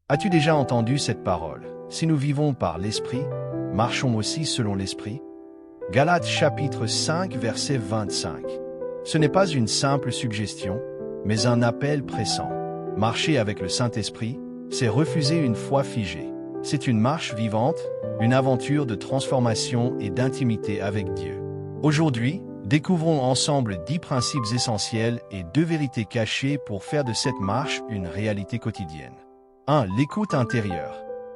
As-tu déjà entendu cette parole? Si nous vivons par l'Esprit, marchons aussi selon l'Esprit. Galates chapitre 5 verset 25. Ce n'est pas une simple suggestion, mais un appel pressant. Marcher avec le Saint-Esprit, c'est refuser une foi figée. C'est une marche vivante, une aventure de transformation et d'intimité avec Dieu. Aujourd'hui, découvrons ensemble 10 principes essentiels et 2 vérités cachées pour faire de cette marche une réalité quotidienne. 1. L'écoute intérieure.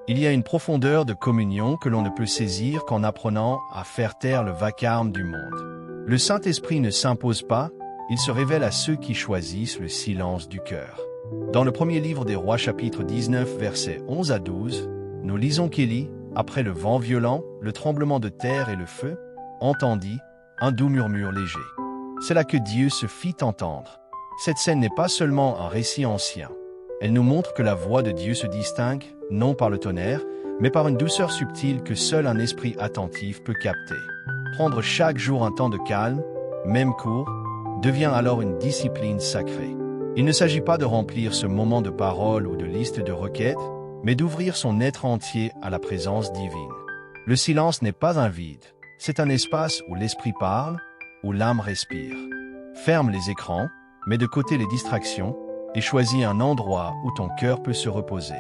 Il y a une profondeur de communion que l'on ne peut saisir qu'en apprenant à faire taire le vacarme du monde. Le Saint-Esprit ne s'impose pas, il se révèle à ceux qui choisissent le silence du cœur. Dans le premier livre des Rois chapitre 19 versets 11 à 12, nous lisons qu'Élie, après le vent violent, le tremblement de terre et le feu, entendit un doux murmure léger. C'est là que Dieu se fit entendre. Cette scène n'est pas seulement un récit ancien. Elle nous montre que la voix de Dieu se distingue, non par le tonnerre, mais par une douceur subtile que seul un esprit attentif peut capter. Prendre chaque jour un temps de calme, même court, devient alors une discipline sacrée. Il ne s'agit pas de remplir ce moment de parole ou de liste de requêtes, mais d'ouvrir son être entier à la présence divine. Le silence n'est pas un vide, c'est un espace où l'esprit parle, où l'âme respire. Ferme les écrans, mets de côté les distractions, et choisis un endroit où ton cœur peut se reposer.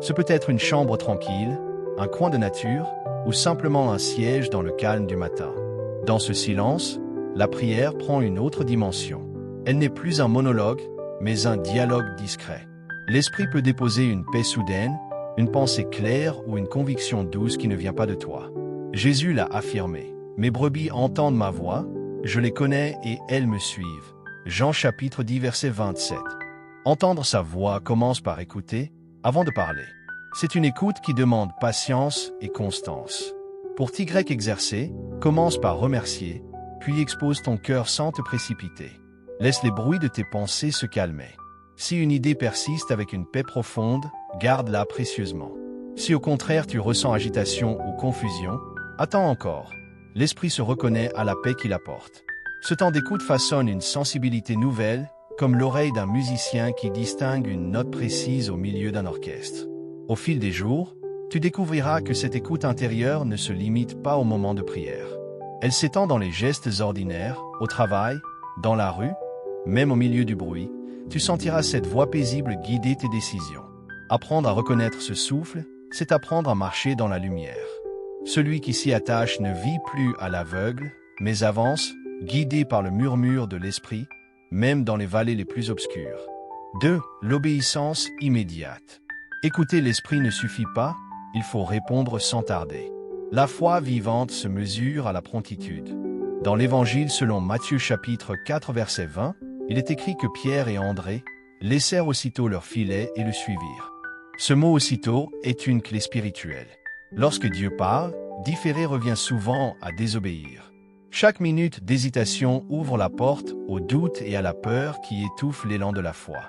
Ce peut être une chambre tranquille, un coin de nature, ou simplement un siège dans le calme du matin. Dans ce silence, la prière prend une autre dimension. Elle n'est plus un monologue, mais un dialogue discret. L'esprit peut déposer une paix soudaine, une pensée claire ou une conviction douce qui ne vient pas de toi. Jésus l'a affirmé. « Mes brebis entendent ma voix, je les connais et elles me suivent. » Jean chapitre 10 verset 27. Entendre sa voix commence par écouter, avant de parler. C'est une écoute qui demande patience et constance. Pour t'y exercer, commence par remercier, puis expose ton cœur sans te précipiter. Laisse les bruits de tes pensées se calmer. Si une idée persiste avec une paix profonde, garde-la précieusement. Si au contraire tu ressens agitation ou confusion, attends encore. L'esprit se reconnaît à la paix qu'il apporte. Ce temps d'écoute façonne une sensibilité nouvelle, comme l'oreille d'un musicien qui distingue une note précise au milieu d'un orchestre. Au fil des jours, tu découvriras que cette écoute intérieure ne se limite pas au moment de prière. Elle s'étend dans les gestes ordinaires, au travail, dans la rue, même au milieu du bruit. Tu sentiras cette voix paisible guider tes décisions. Apprendre à reconnaître ce souffle, c'est apprendre à marcher dans la lumière. Celui qui s'y attache ne vit plus à l'aveugle, mais avance, guidé par le murmure de l'esprit, même dans les vallées les plus obscures. 2. L'obéissance immédiate. Écouter l'esprit ne suffit pas, il faut répondre sans tarder. La foi vivante se mesure à la promptitude. Dans l'Évangile selon Matthieu chapitre 4 verset 20, il est écrit que Pierre et André laissèrent aussitôt leur filet et le suivirent. Ce mot « aussitôt » est une clé spirituelle. Lorsque Dieu parle, différer revient souvent à désobéir. Chaque minute d'hésitation ouvre la porte au doute et à la peur qui étouffent l'élan de la foi.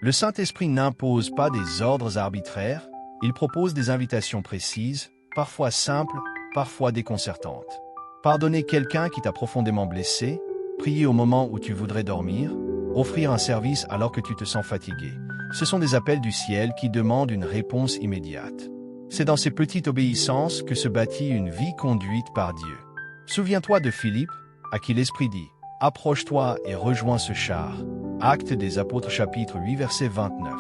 Le Saint-Esprit n'impose pas des ordres arbitraires, il propose des invitations précises, parfois simples, parfois déconcertantes. Pardonner quelqu'un qui t'a profondément blessé, prier au moment où tu voudrais dormir, offrir un service alors que tu te sens fatigué. Ce sont des appels du ciel qui demandent une réponse immédiate. C'est dans ces petites obéissances que se bâtit une vie conduite par Dieu. Souviens-toi de Philippe, à qui l'Esprit dit « Approche-toi et rejoins ce char ». Actes des Apôtres chapitre 8 verset 29.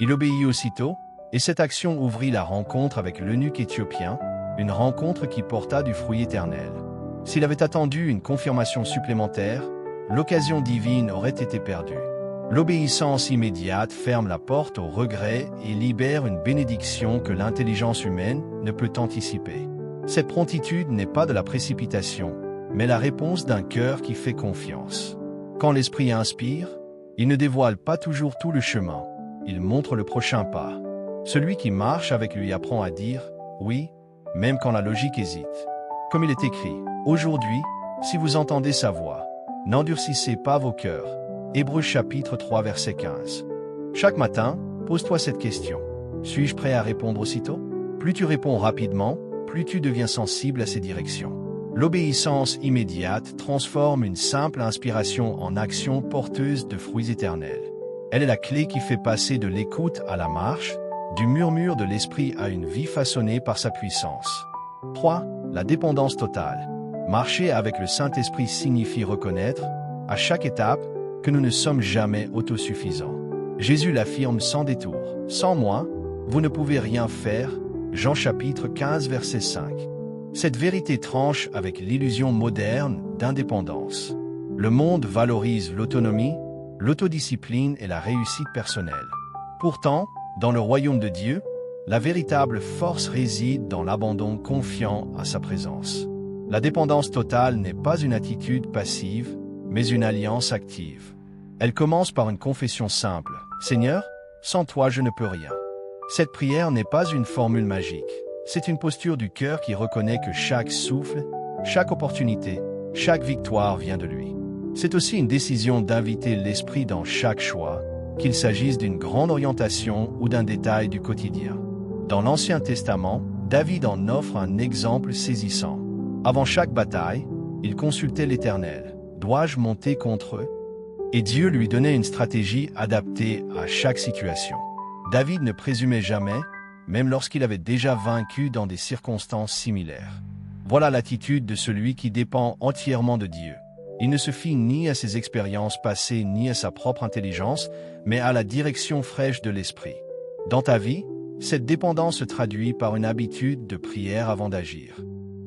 Il obéit aussitôt, et cette action ouvrit la rencontre avec l'eunuque éthiopien, une rencontre qui porta du fruit éternel. S'il avait attendu une confirmation supplémentaire, l'occasion divine aurait été perdue. L'obéissance immédiate ferme la porte au regret et libère une bénédiction que l'intelligence humaine ne peut anticiper. Cette promptitude n'est pas de la précipitation, mais la réponse d'un cœur qui fait confiance. Quand l'Esprit inspire, il ne dévoile pas toujours tout le chemin, il montre le prochain pas. Celui qui marche avec lui apprend à dire « oui », même quand la logique hésite. Comme il est écrit, « Aujourd'hui, si vous entendez sa voix, n'endurcissez pas vos cœurs ». Hébreux chapitre 3 verset 15. Chaque matin, pose-toi cette question. Suis-je prêt à répondre aussitôt? Plus tu réponds rapidement, plus tu deviens sensible à ses directions. L'obéissance immédiate transforme une simple inspiration en action porteuse de fruits éternels. Elle est la clé qui fait passer de l'écoute à la marche, du murmure de l'esprit à une vie façonnée par sa puissance. 3. La dépendance totale. Marcher avec le Saint-Esprit signifie reconnaître, à chaque étape, que nous ne sommes jamais autosuffisants. Jésus l'affirme sans détour. « Sans moi, vous ne pouvez rien faire » Jean chapitre 15 verset 5. Cette vérité tranche avec l'illusion moderne d'indépendance. Le monde valorise l'autonomie, l'autodiscipline et la réussite personnelle. Pourtant, dans le royaume de Dieu, la véritable force réside dans l'abandon confiant à sa présence. La dépendance totale n'est pas une attitude passive, mais une alliance active. Elle commence par une confession simple. « Seigneur, sans toi je ne peux rien ». Cette prière n'est pas une formule magique. C'est une posture du cœur qui reconnaît que chaque souffle, chaque opportunité, chaque victoire vient de lui. C'est aussi une décision d'inviter l'Esprit dans chaque choix, qu'il s'agisse d'une grande orientation ou d'un détail du quotidien. Dans l'Ancien Testament, David en offre un exemple saisissant. Avant chaque bataille, il consultait l'Éternel. « Dois-je monter contre eux ?» Et Dieu lui donnait une stratégie adaptée à chaque situation. David ne présumait jamais, même lorsqu'il avait déjà vaincu dans des circonstances similaires. Voilà l'attitude de celui qui dépend entièrement de Dieu. Il ne se fie ni à ses expériences passées ni à sa propre intelligence, mais à la direction fraîche de l'Esprit. Dans ta vie, cette dépendance se traduit par une habitude de prière avant d'agir.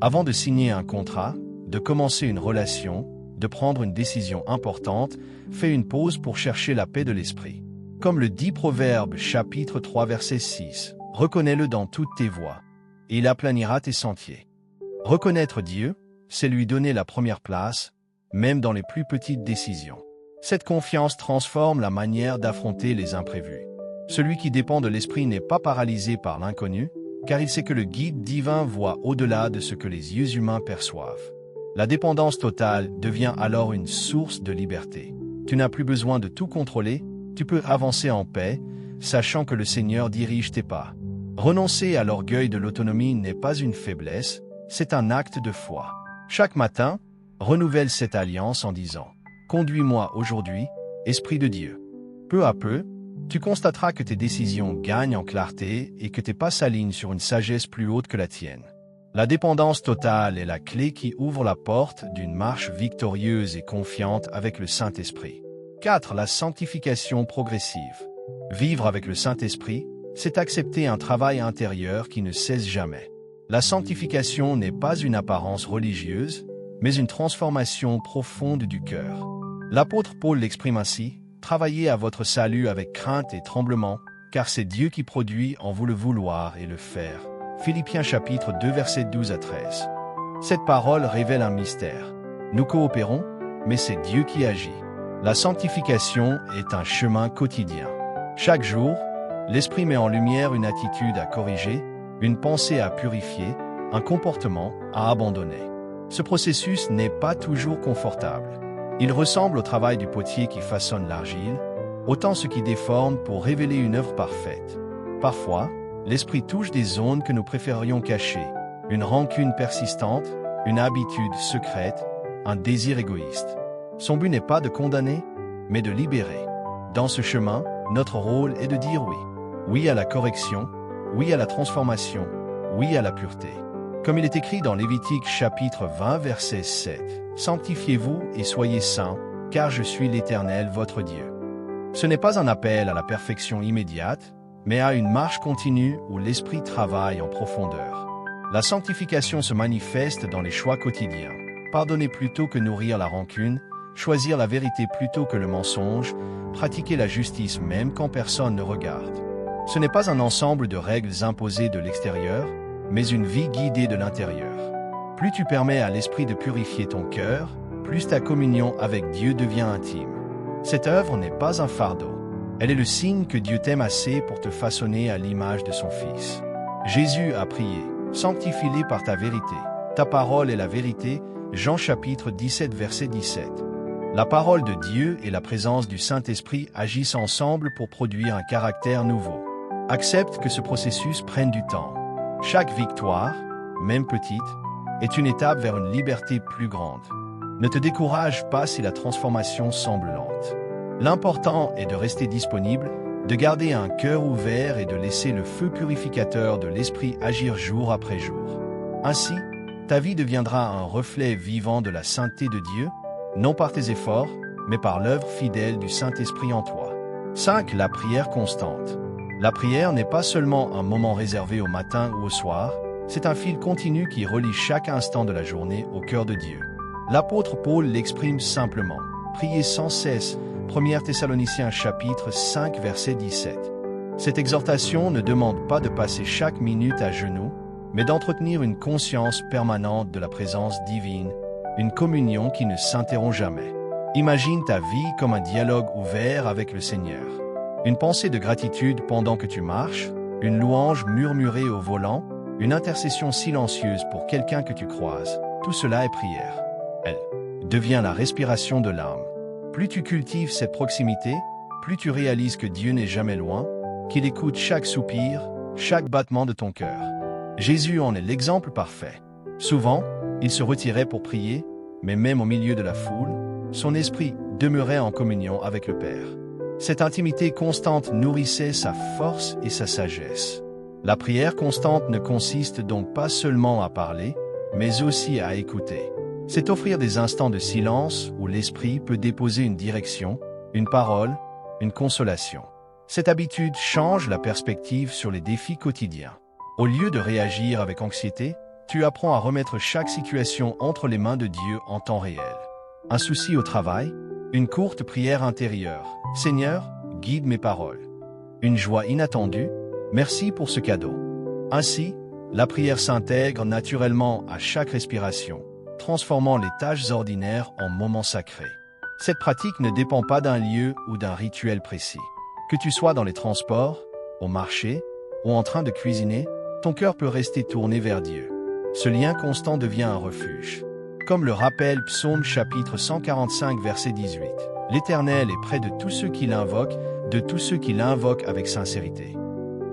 Avant de signer un contrat, de commencer une relation, de prendre une décision importante, fais une pause pour chercher la paix de l'Esprit. Comme le dit Proverbe chapitre 3 verset 6, « Reconnais-le dans toutes tes voies, et il aplanira tes sentiers. » Reconnaître Dieu, c'est lui donner la première place, même dans les plus petites décisions. Cette confiance transforme la manière d'affronter les imprévus. Celui qui dépend de l'Esprit n'est pas paralysé par l'inconnu, car il sait que le guide divin voit au-delà de ce que les yeux humains perçoivent. La dépendance totale devient alors une source de liberté. Tu n'as plus besoin de tout contrôler, tu peux avancer en paix, sachant que le Seigneur dirige tes pas. Renoncer à l'orgueil de l'autonomie n'est pas une faiblesse, c'est un acte de foi. Chaque matin, renouvelle cette alliance en disant « Conduis-moi aujourd'hui, Esprit de Dieu ». Peu à peu, tu constateras que tes décisions gagnent en clarté et que tes pas s'alignent sur une sagesse plus haute que la tienne. La dépendance totale est la clé qui ouvre la porte d'une marche victorieuse et confiante avec le Saint-Esprit. 4. La sanctification progressive. Vivre avec le Saint-Esprit, c'est accepter un travail intérieur qui ne cesse jamais. La sanctification n'est pas une apparence religieuse, mais une transformation profonde du cœur. L'apôtre Paul l'exprime ainsi, « Travaillez à votre salut avec crainte et tremblement, car c'est Dieu qui produit en vous le vouloir et le faire. » Philippiens chapitre 2 versets 12 à 13. Cette parole révèle un mystère. Nous coopérons, mais c'est Dieu qui agit. La sanctification est un chemin quotidien. Chaque jour, l'Esprit met en lumière une attitude à corriger, une pensée à purifier, un comportement à abandonner. Ce processus n'est pas toujours confortable. Il ressemble au travail du potier qui façonne l'argile, autant ce qui déforme pour révéler une œuvre parfaite. Parfois, l'Esprit touche des zones que nous préférerions cacher, une rancune persistante, une habitude secrète, un désir égoïste. Son but n'est pas de condamner, mais de libérer. Dans ce chemin, notre rôle est de dire oui. Oui à la correction, oui à la transformation, oui à la pureté. Comme il est écrit dans Lévitique chapitre 20 verset 7, « Sanctifiez-vous et soyez saints, car je suis l'Éternel votre Dieu. » Ce n'est pas un appel à la perfection immédiate, mais à une marche continue où l'Esprit travaille en profondeur. La sanctification se manifeste dans les choix quotidiens. Pardonner plutôt que nourrir la rancune, choisir la vérité plutôt que le mensonge, pratiquer la justice même quand personne ne regarde. Ce n'est pas un ensemble de règles imposées de l'extérieur, mais une vie guidée de l'intérieur. Plus tu permets à l'Esprit de purifier ton cœur, plus ta communion avec Dieu devient intime. Cette œuvre n'est pas un fardeau. Elle est le signe que Dieu t'aime assez pour te façonner à l'image de son Fils. Jésus a prié, « Sanctifie-les par ta vérité. Ta parole est la vérité. » Jean chapitre 17 verset 17. La parole de Dieu et la présence du Saint-Esprit agissent ensemble pour produire un caractère nouveau. Accepte que ce processus prenne du temps. Chaque victoire, même petite, est une étape vers une liberté plus grande. Ne te décourage pas si la transformation semble lente. L'important est de rester disponible, de garder un cœur ouvert et de laisser le feu purificateur de l'Esprit agir jour après jour. Ainsi, ta vie deviendra un reflet vivant de la sainteté de Dieu, non par tes efforts, mais par l'œuvre fidèle du Saint-Esprit en toi. 5. La prière constante. La prière n'est pas seulement un moment réservé au matin ou au soir, c'est un fil continu qui relie chaque instant de la journée au cœur de Dieu. L'apôtre Paul l'exprime simplement. Priez sans cesse. 1 Thessaloniciens chapitre 5 verset 17. Cette exhortation ne demande pas de passer chaque minute à genoux, mais d'entretenir une conscience permanente de la présence divine, une communion qui ne s'interrompt jamais. Imagine ta vie comme un dialogue ouvert avec le Seigneur. Une pensée de gratitude pendant que tu marches, une louange murmurée au volant, une intercession silencieuse pour quelqu'un que tu croises. Tout cela est prière. Elle devient la respiration de l'âme. Plus tu cultives cette proximité, plus tu réalises que Dieu n'est jamais loin, qu'il écoute chaque soupir, chaque battement de ton cœur. Jésus en est l'exemple parfait. Souvent, il se retirait pour prier, mais même au milieu de la foule, son esprit demeurait en communion avec le Père. Cette intimité constante nourrissait sa force et sa sagesse. La prière constante ne consiste donc pas seulement à parler, mais aussi à écouter. C'est offrir des instants de silence où l'esprit peut déposer une direction, une parole, une consolation. Cette habitude change la perspective sur les défis quotidiens. Au lieu de réagir avec anxiété, tu apprends à remettre chaque situation entre les mains de Dieu en temps réel. Un souci au travail, une courte prière intérieure. Seigneur, guide mes paroles. Une joie inattendue, merci pour ce cadeau. Ainsi, la prière s'intègre naturellement à chaque respiration, transformant les tâches ordinaires en moments sacrés. Cette pratique ne dépend pas d'un lieu ou d'un rituel précis. Que tu sois dans les transports, au marché ou en train de cuisiner, ton cœur peut rester tourné vers Dieu. Ce lien constant devient un refuge. Comme le rappelle Psaume chapitre 145 verset 18. L'Éternel est près de tous ceux qui l'invoquent, de tous ceux qui l'invoquent avec sincérité.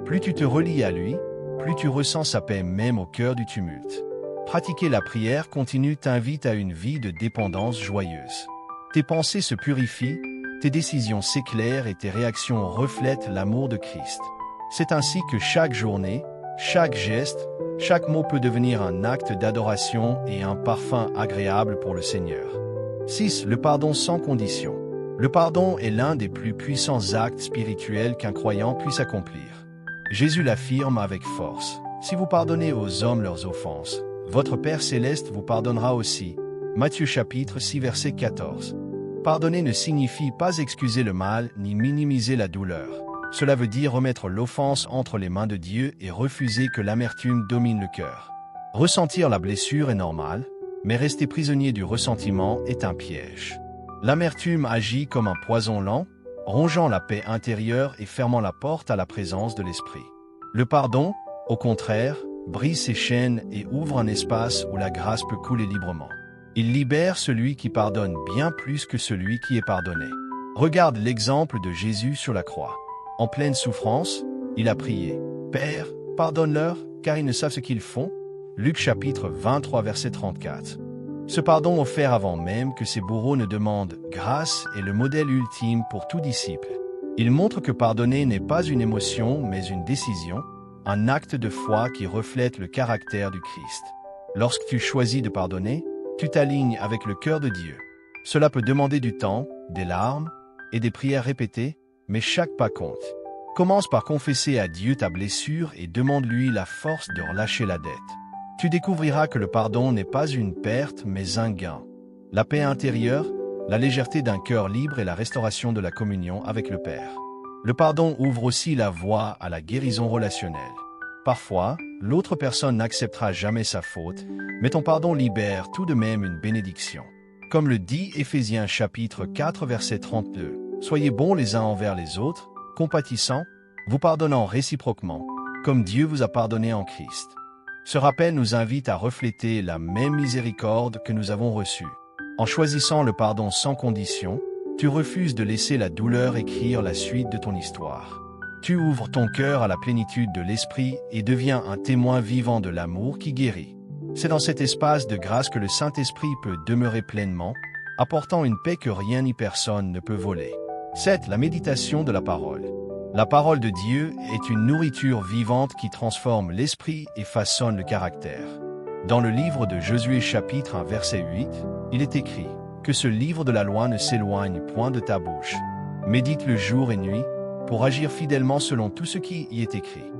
Plus tu te relis à lui, plus tu ressens sa paix même au cœur du tumulte. Pratiquer la prière continue t'invite à une vie de dépendance joyeuse. Tes pensées se purifient, tes décisions s'éclairent et tes réactions reflètent l'amour de Christ. C'est ainsi que chaque journée, chaque geste, chaque mot peut devenir un acte d'adoration et un parfum agréable pour le Seigneur. 6. Le pardon sans condition. Le pardon est l'un des plus puissants actes spirituels qu'un croyant puisse accomplir. Jésus l'affirme avec force. Si vous pardonnez aux hommes leurs offenses, votre Père céleste vous pardonnera aussi. Matthieu chapitre 6 verset 14. Pardonner ne signifie pas excuser le mal ni minimiser la douleur. Cela veut dire remettre l'offense entre les mains de Dieu et refuser que l'amertume domine le cœur. Ressentir la blessure est normal, mais rester prisonnier du ressentiment est un piège. L'amertume agit comme un poison lent, rongeant la paix intérieure et fermant la porte à la présence de l'esprit. Le pardon, au contraire, brise ces chaînes et ouvre un espace où la grâce peut couler librement. Il libère celui qui pardonne bien plus que celui qui est pardonné. Regarde l'exemple de Jésus sur la croix. En pleine souffrance, il a prié « Père, pardonne-leur, car ils ne savent ce qu'ils font » Luc chapitre 23 verset 34. Ce pardon offert avant même que ses bourreaux ne demandent grâce est le modèle ultime pour tout disciple. Il montre que pardonner n'est pas une émotion mais une décision, un acte de foi qui reflète le caractère du Christ. Lorsque tu choisis de pardonner, tu t'alignes avec le cœur de Dieu. Cela peut demander du temps, des larmes et des prières répétées, mais chaque pas compte. Commence par confesser à Dieu ta blessure et demande-lui la force de relâcher la dette. Tu découvriras que le pardon n'est pas une perte, mais un gain. La paix intérieure, la légèreté d'un cœur libre et la restauration de la communion avec le Père. Le pardon ouvre aussi la voie à la guérison relationnelle. Parfois, l'autre personne n'acceptera jamais sa faute, mais ton pardon libère tout de même une bénédiction. Comme le dit Éphésiens chapitre 4 verset 32, « Soyez bons les uns envers les autres, compatissants, vous pardonnant réciproquement, comme Dieu vous a pardonné en Christ. » Ce rappel nous invite à refléter la même miséricorde que nous avons reçue. En choisissant le pardon sans condition, tu refuses de laisser la douleur écrire la suite de ton histoire. Tu ouvres ton cœur à la plénitude de l'Esprit et deviens un témoin vivant de l'amour qui guérit. C'est dans cet espace de grâce que le Saint-Esprit peut demeurer pleinement, apportant une paix que rien ni personne ne peut voler. 7. La méditation de la parole. La parole de Dieu est une nourriture vivante qui transforme l'esprit et façonne le caractère. Dans le livre de Josué chapitre 1 verset 8, il est écrit « Que ce livre de la loi ne s'éloigne point de ta bouche. Médite-le jour et nuit, pour agir fidèlement selon tout ce qui y est écrit. »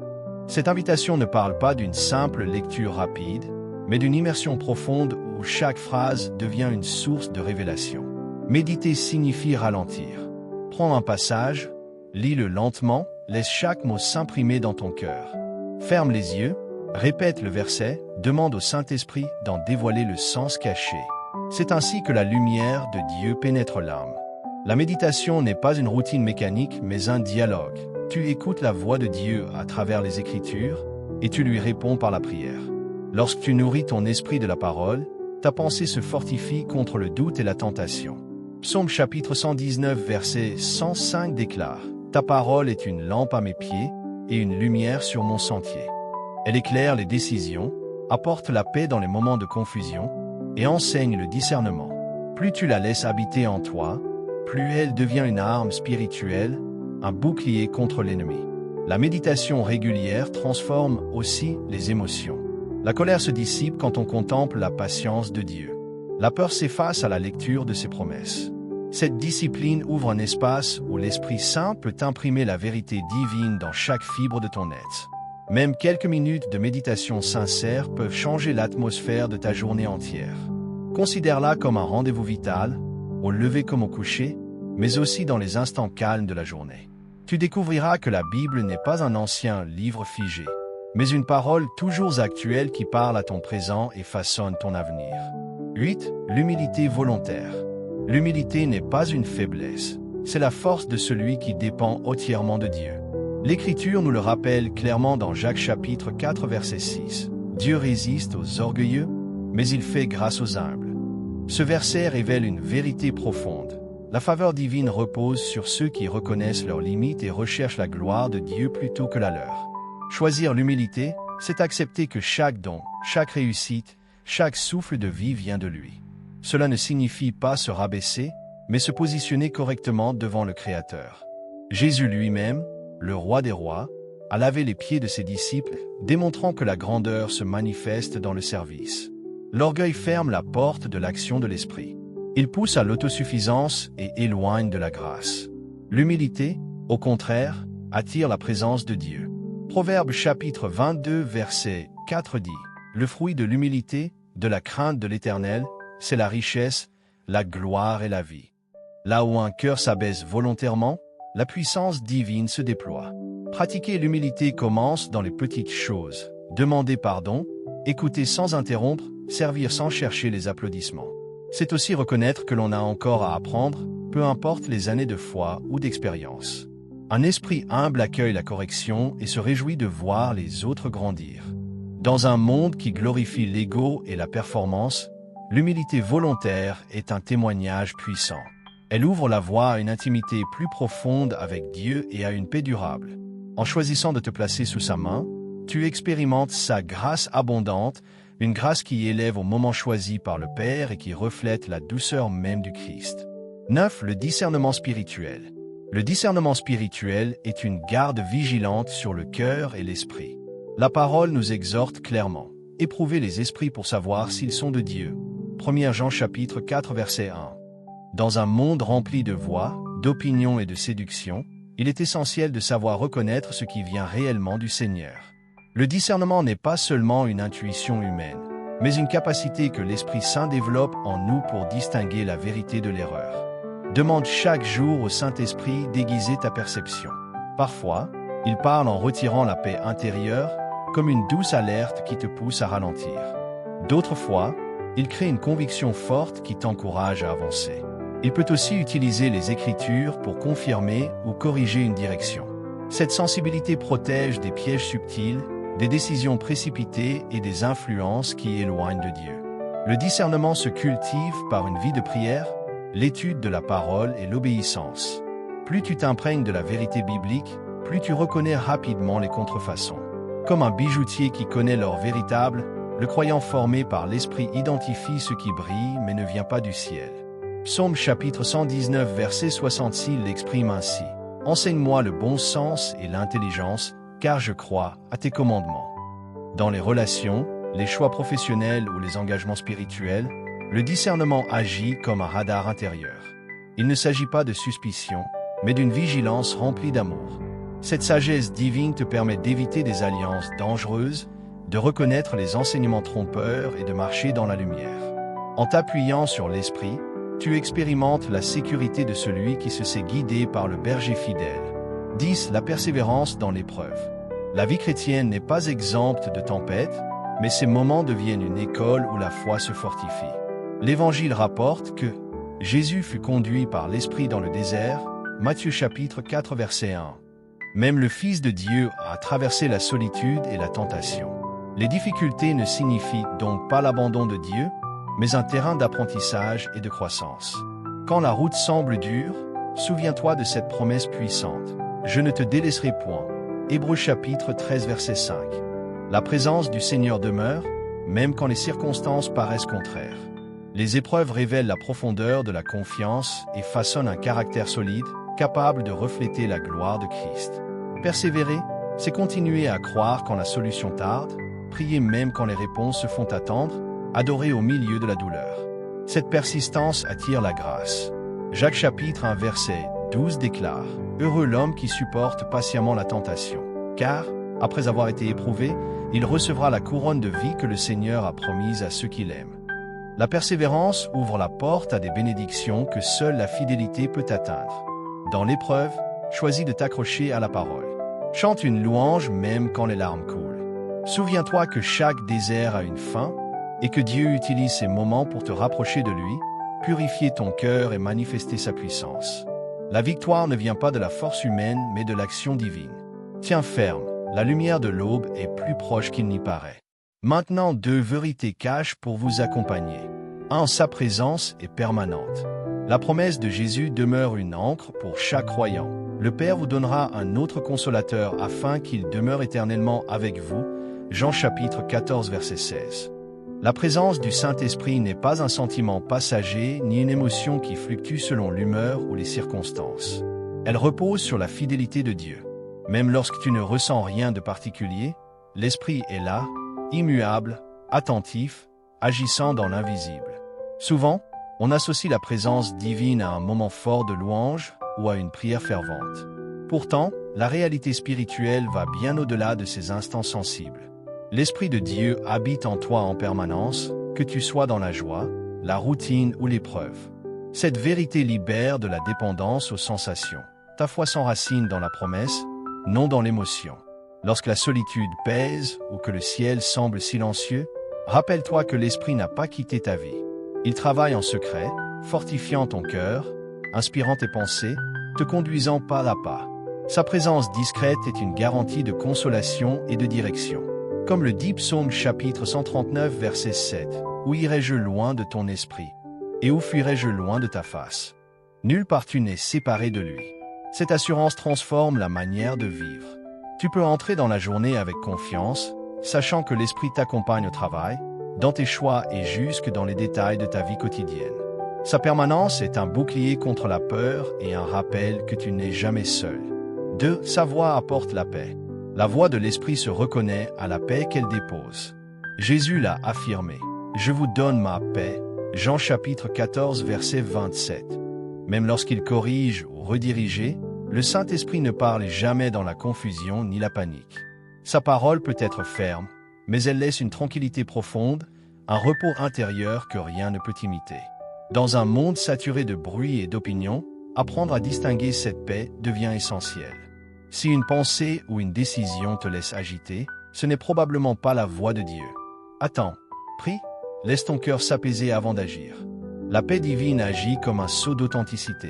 Cette invitation ne parle pas d'une simple lecture rapide, mais d'une immersion profonde où chaque phrase devient une source de révélation. Méditer signifie ralentir. Prends un passage, lis-le lentement, laisse chaque mot s'imprimer dans ton cœur. Ferme les yeux, répète le verset, demande au Saint-Esprit d'en dévoiler le sens caché. C'est ainsi que la lumière de Dieu pénètre l'âme. La méditation n'est pas une routine mécanique, mais un dialogue. Tu écoutes la voix de Dieu à travers les Écritures et tu lui réponds par la prière. Lorsque tu nourris ton esprit de la parole, ta pensée se fortifie contre le doute et la tentation. Psaume chapitre 119 verset 105 déclare « Ta parole est une lampe à mes pieds et une lumière sur mon sentier. Elle éclaire les décisions, apporte la paix dans les moments de confusion et enseigne le discernement. Plus tu la laisses habiter en toi, plus elle devient une arme spirituelle, un bouclier contre l'ennemi. » La méditation régulière transforme aussi les émotions. La colère se dissipe quand on contemple la patience de Dieu. La peur s'efface à la lecture de ses promesses. Cette discipline ouvre un espace où l'Esprit Saint peut imprimer la vérité divine dans chaque fibre de ton être. Même quelques minutes de méditation sincère peuvent changer l'atmosphère de ta journée entière. Considère-la comme un rendez-vous vital, au lever comme au coucher, mais aussi dans les instants calmes de la journée. Tu découvriras que la Bible n'est pas un ancien livre figé, mais une parole toujours actuelle qui parle à ton présent et façonne ton avenir. 8. L'humilité volontaire. L'humilité n'est pas une faiblesse, c'est la force de celui qui dépend entièrement de Dieu. L'Écriture nous le rappelle clairement dans Jacques chapitre 4 verset 6. Dieu résiste aux orgueilleux, mais il fait grâce aux humbles. Ce verset révèle une vérité profonde. La faveur divine repose sur ceux qui reconnaissent leurs limites et recherchent la gloire de Dieu plutôt que la leur. Choisir l'humilité, c'est accepter que chaque don, chaque réussite, chaque souffle de vie vient de lui. Cela ne signifie pas se rabaisser, mais se positionner correctement devant le Créateur. Jésus lui-même, le roi des rois, a lavé les pieds de ses disciples, démontrant que la grandeur se manifeste dans le service. L'orgueil ferme la porte de l'action de l'esprit. Il pousse à l'autosuffisance et éloigne de la grâce. L'humilité, au contraire, attire la présence de Dieu. Proverbe chapitre 22 verset 4 dit « Le fruit de l'humilité, de la crainte de l'Éternel, c'est la richesse, la gloire et la vie. » Là où un cœur s'abaisse volontairement, la puissance divine se déploie. Pratiquer l'humilité commence dans les petites choses. Demander pardon, écouter sans interrompre, servir sans chercher les applaudissements. C'est aussi reconnaître que l'on a encore à apprendre, peu importe les années de foi ou d'expérience. Un esprit humble accueille la correction et se réjouit de voir les autres grandir. Dans un monde qui glorifie l'ego et la performance, l'humilité volontaire est un témoignage puissant. Elle ouvre la voie à une intimité plus profonde avec Dieu et à une paix durable. En choisissant de te placer sous sa main, tu expérimentes sa grâce abondante, une grâce qui élève au moment choisi par le Père et qui reflète la douceur même du Christ. 9. Le discernement spirituel. Le discernement spirituel est une garde vigilante sur le cœur et l'esprit. La parole nous exhorte clairement. Éprouvez les esprits pour savoir s'ils sont de Dieu. 1 Jean chapitre 4 verset 1. Dans un monde rempli de voix, d'opinions et de séduction, il est essentiel de savoir reconnaître ce qui vient réellement du Seigneur. Le discernement n'est pas seulement une intuition humaine, mais une capacité que l'Esprit Saint développe en nous pour distinguer la vérité de l'erreur. Demande chaque jour au Saint-Esprit d'aiguiser ta perception. Parfois, il parle en retirant la paix intérieure, comme une douce alerte qui te pousse à ralentir. D'autres fois, il crée une conviction forte qui t'encourage à avancer. Il peut aussi utiliser les Écritures pour confirmer ou corriger une direction. Cette sensibilité protège des pièges subtils, des décisions précipitées et des influences qui éloignent de Dieu. Le discernement se cultive par une vie de prière, l'étude de la parole et l'obéissance. Plus tu t'imprègnes de la vérité biblique, plus tu reconnais rapidement les contrefaçons. Comme un bijoutier qui connaît l'or véritable, le croyant formé par l'Esprit identifie ce qui brille mais ne vient pas du ciel. Psaume chapitre 119 verset 66 l'exprime ainsi. « Enseigne-moi le bon sens et l'intelligence, car je crois à tes commandements. Dans les relations, les choix professionnels ou les engagements spirituels, le discernement agit comme un radar intérieur. Il ne s'agit pas de suspicion, mais d'une vigilance remplie d'amour. Cette sagesse divine te permet d'éviter des alliances dangereuses, de reconnaître les enseignements trompeurs et de marcher dans la lumière. En t'appuyant sur l'esprit, tu expérimentes la sécurité de celui qui se sait guidé par le berger fidèle. 10. La persévérance dans l'épreuve. La vie chrétienne n'est pas exempte de tempêtes, mais ces moments deviennent une école où la foi se fortifie. L'Évangile rapporte que Jésus fut conduit par l'Esprit dans le désert, Matthieu chapitre 4 verset 1. Même le Fils de Dieu a traversé la solitude et la tentation. Les difficultés ne signifient donc pas l'abandon de Dieu, mais un terrain d'apprentissage et de croissance. Quand la route semble dure, souviens-toi de cette promesse puissante. Je ne te délaisserai point. Hébreux chapitre 13 verset 5. La présence du Seigneur demeure, même quand les circonstances paraissent contraires. Les épreuves révèlent la profondeur de la confiance et façonnent un caractère solide, capable de refléter la gloire de Christ. Persévérer, c'est continuer à croire quand la solution tarde, prier même quand les réponses se font attendre, adorer au milieu de la douleur. Cette persistance attire la grâce. Jacques chapitre 1 verset 12 déclare « Heureux l'homme qui supporte patiemment la tentation, car, après avoir été éprouvé, il recevra la couronne de vie que le Seigneur a promise à ceux qui l'aiment. » La persévérance ouvre la porte à des bénédictions que seule la fidélité peut atteindre. Dans l'épreuve, choisis de t'accrocher à la parole. Chante une louange même quand les larmes coulent. Souviens-toi que chaque désert a une fin et que Dieu utilise ces moments pour te rapprocher de lui, purifier ton cœur et manifester sa puissance. La victoire ne vient pas de la force humaine mais de l'action divine. Tiens ferme, la lumière de l'aube est plus proche qu'il n'y paraît. Maintenant 2 vérités cachées pour vous accompagner. 1. Sa présence est permanente. La promesse de Jésus demeure une ancre pour chaque croyant. Le Père vous donnera un autre consolateur afin qu'il demeure éternellement avec vous. Jean chapitre 14 verset 16. La présence du Saint-Esprit n'est pas un sentiment passager ni une émotion qui fluctue selon l'humeur ou les circonstances. Elle repose sur la fidélité de Dieu. Même lorsque tu ne ressens rien de particulier, l'Esprit est là, immuable, attentif, agissant dans l'invisible. Souvent, on associe la présence divine à un moment fort de louange ou à une prière fervente. Pourtant, la réalité spirituelle va bien au-delà de ces instants sensibles. L'Esprit de Dieu habite en toi en permanence, que tu sois dans la joie, la routine ou l'épreuve. Cette vérité libère de la dépendance aux sensations. Ta foi s'enracine dans la promesse, non dans l'émotion. Lorsque la solitude pèse ou que le ciel semble silencieux, rappelle-toi que l'Esprit n'a pas quitté ta vie. Il travaille en secret, fortifiant ton cœur, inspirant tes pensées, te conduisant pas à pas. Sa présence discrète est une garantie de consolation et de direction. Comme le dit Psaume chapitre 139 verset 7, « Où irai-je loin de ton esprit? Et où fuirai-je loin de ta face? Nulle part tu n'es séparé de lui. » Cette assurance transforme la manière de vivre. Tu peux entrer dans la journée avec confiance, sachant que l'Esprit t'accompagne au travail, dans tes choix et jusque dans les détails de ta vie quotidienne. Sa permanence est un bouclier contre la peur et un rappel que tu n'es jamais seul. 2. Sa voix apporte la paix. La voix de l'Esprit se reconnaît à la paix qu'elle dépose. Jésus l'a affirmé. « Je vous donne ma paix » Jean chapitre 14 verset 27. Même lorsqu'il corrige ou redirige, le Saint-Esprit ne parle jamais dans la confusion ni la panique. Sa parole peut être ferme, mais elle laisse une tranquillité profonde, un repos intérieur que rien ne peut imiter. Dans un monde saturé de bruit et d'opinions, apprendre à distinguer cette paix devient essentiel. Si une pensée ou une décision te laisse agiter, ce n'est probablement pas la voix de Dieu. Attends, prie, laisse ton cœur s'apaiser avant d'agir. La paix divine agit comme un sceau d'authenticité.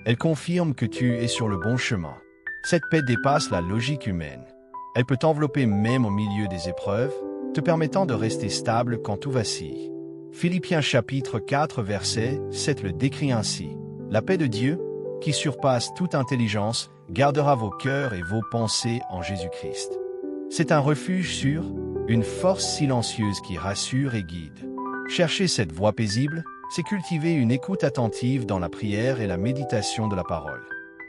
Elle confirme que tu es sur le bon chemin. Cette paix dépasse la logique humaine. Elle peut t'envelopper même au milieu des épreuves, te permettant de rester stable quand tout vacille. Philippiens chapitre 4 verset 7 le décrit ainsi. La paix de Dieu, qui surpasse toute intelligence, gardera vos cœurs et vos pensées en Jésus-Christ. C'est un refuge sûr, une force silencieuse qui rassure et guide. Chercher cette voie paisible, c'est cultiver une écoute attentive dans la prière et la méditation de la parole.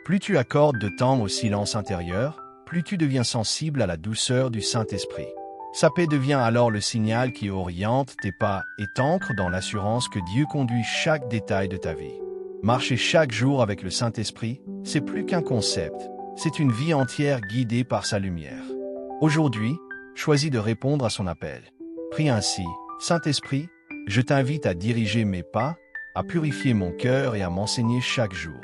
Plus tu accordes de temps au silence intérieur, plus tu deviens sensible à la douceur du Saint-Esprit. Sa paix devient alors le signal qui oriente tes pas et t'ancre dans l'assurance que Dieu conduit chaque détail de ta vie. Marcher chaque jour avec le Saint-Esprit, c'est plus qu'un concept, c'est une vie entière guidée par sa lumière. Aujourd'hui, choisis de répondre à son appel. Prie ainsi, Saint-Esprit, je t'invite à diriger mes pas, à purifier mon cœur et à m'enseigner chaque jour.